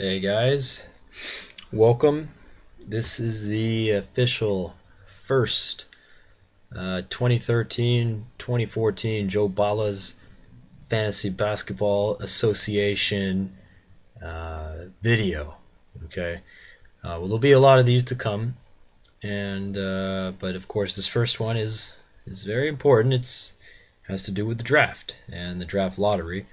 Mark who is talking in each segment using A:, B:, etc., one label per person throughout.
A: Hey guys, welcome. This is the official first 2013-2014 Joe Balla's Fantasy Basketball Association video. Okay, well, there'll be a lot of these to come, and but of course this first one is very important. It's has to do with the draft and the draft lottery.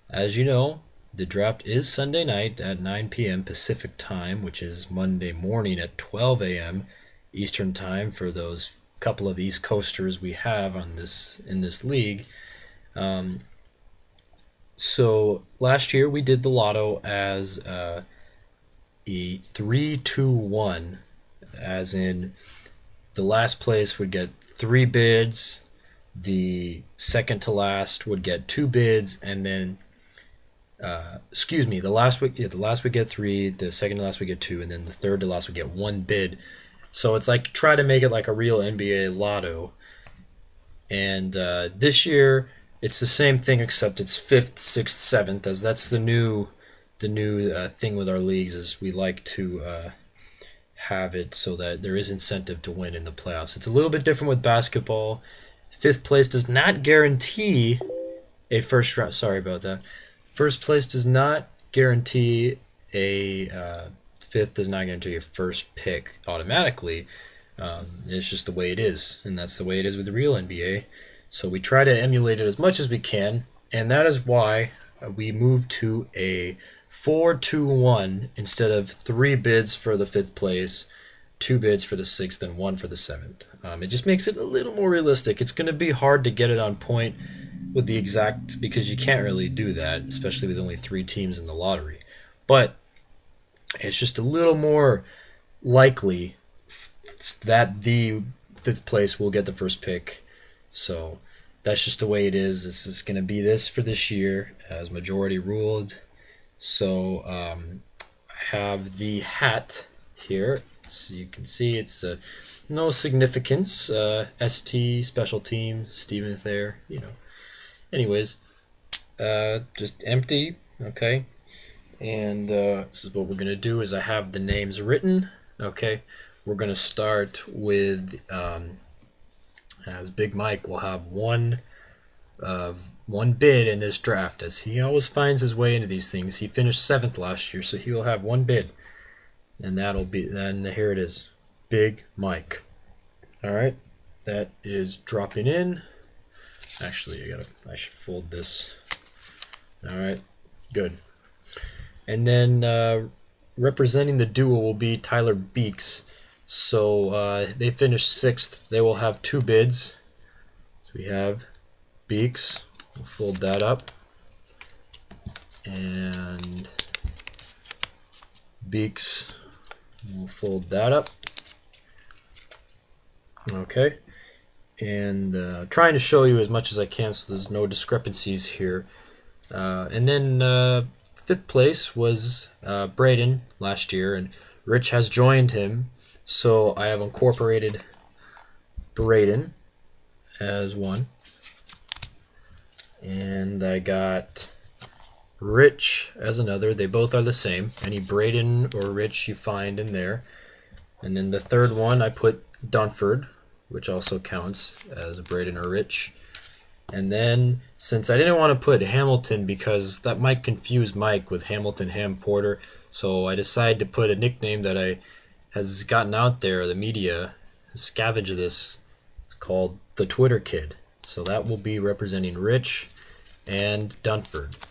A: As you know, the draft is Sunday night at 9 p.m. Pacific time, which is Monday morning at 12 a.m. Eastern time for those couple of East Coasters we have on this in this league. Um, so last year we did the lotto as a 3-2-1, as in the last place would get three bids, the second to last would get two bids, and then the last would get three, the second to last would get two, and then the third to last would get one bid. So it's like try to make it like a real NBA lotto. And this year it's the same thing except it's fifth, sixth, seventh, as that's the new thing with our leagues is we like to have it so that there is incentive to win in the playoffs. It's a little bit different with basketball. Fifth place does not guarantee a first round. Sorry about that. First place does not guarantee a fifth does not guarantee a first pick automatically. It's just the way it is, and that's the way it is with the real NBA. So we try to emulate it as much as we can, and that is why we moved to a 4-2-1 instead of three bids for the fifth place, two bids for the sixth, and one for the seventh. It just makes it a little more realistic. It's going to be hard to get it on point with the exact, because you can't really do that, especially with only three teams in the lottery. But it's just a little more likely that the fifth place will get the first pick. So that's just the way it is. This is going to be this for this year, as majority ruled. So I have the hat here. So you can see it's no significance. ST, special team, Steven Thayer, Anyways, just empty, okay? And this is what we're going to do is I have the names written, okay? We're going to start with, as Big Mike will have one bid in this draft, as he always finds his way into these things. He finished 7th last year, so he will have one bid. And then here it is, Big Mike. All right, that is dropping in. Actually, I should fold this. All right, good. And then representing the duo will be Tyler Beeks. So they finished 6th. They will have two bids. So we have Beeks. We'll fold that up. And Beeks. We'll fold that up. Okay. And trying to show you as much as I can so there's no discrepancies here. And then 5th place was Braden last year, and Rich has joined him, so I have incorporated Braden as one. And I got Rich as another. They both are the same. Any Braden or Rich you find in there. And then the third one I put Dunford, which also counts as a Braden or Rich. And then, since I didn't want to put Hamilton because that might confuse Mike with Hamilton Ham Porter, so I decided to put a nickname that has gotten out there, the media scavenged this. It's called the Twitter Kid. So that will be representing Rich and Dunford.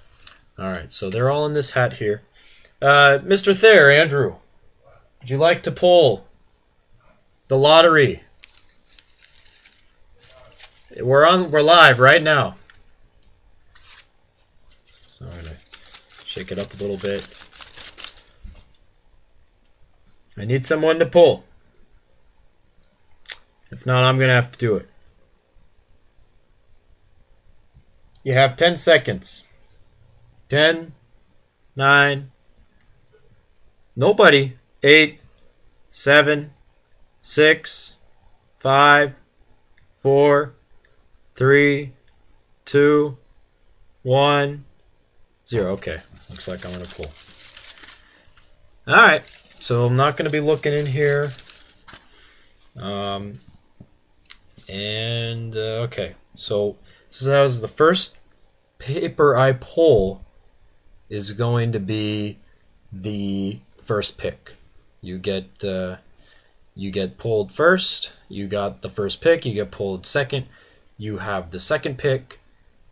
A: Alright, so they're all in this hat here. Mr. Thayer, Andrew, would you like to pull the lottery? We're live right now. So I'm gonna shake it up a little bit. I need someone to pull. If not, I'm gonna have to do it. You have 10 seconds. 10, 9, nobody. 8, 7, 6, 5, 4, 3, 2, 1, 0. Okay, looks like I'm gonna pull. All right, so I'm not going to be looking in here. Okay, so that was the first paper I pull is going to be the first pick. You get pulled first. You got the first pick. You get pulled second. You have the second pick,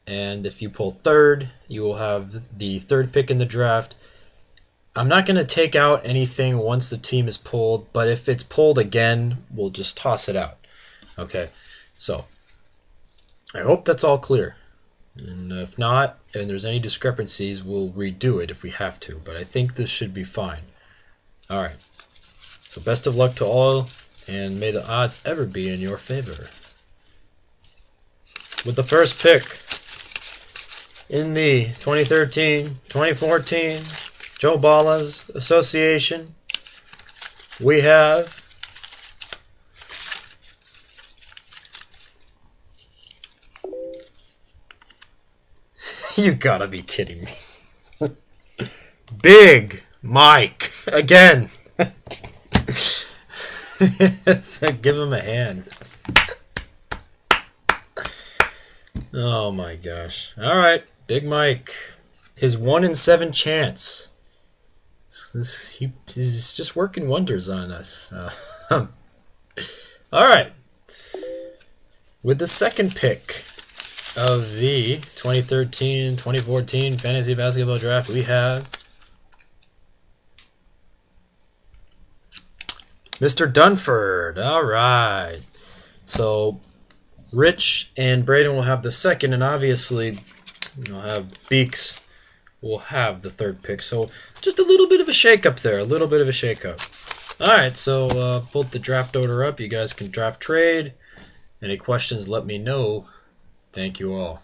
A: and if you pull third, you will have the third pick in the draft. I'm not going to take out anything once the team is pulled, but if it's pulled again, we'll just toss it out. Okay, so I hope that's all clear. And if not, and there's any discrepancies, we'll redo it if we have to, but I think this should be fine. All right, so best of luck to all, and may the odds ever be in your favor. With the first pick in the 2013-2014 Joe Ballas Association, we have you gotta be kidding me. Big Mike again. So give him a hand. Oh my gosh. All right, Big Mike. His 1 in 7 chance. He's just working wonders on us. All right. With the second pick of the 2013-2014 Fantasy Basketball Draft, we have Mr. Dunford. All right. So Rich and Braden will have the second, and obviously you'll have Beaks will have the third pick. So just a little bit of a shake-up there. A little bit of a shake-up. All right, so pull the draft order up. You guys can draft trade. Any questions, let me know. Thank you all.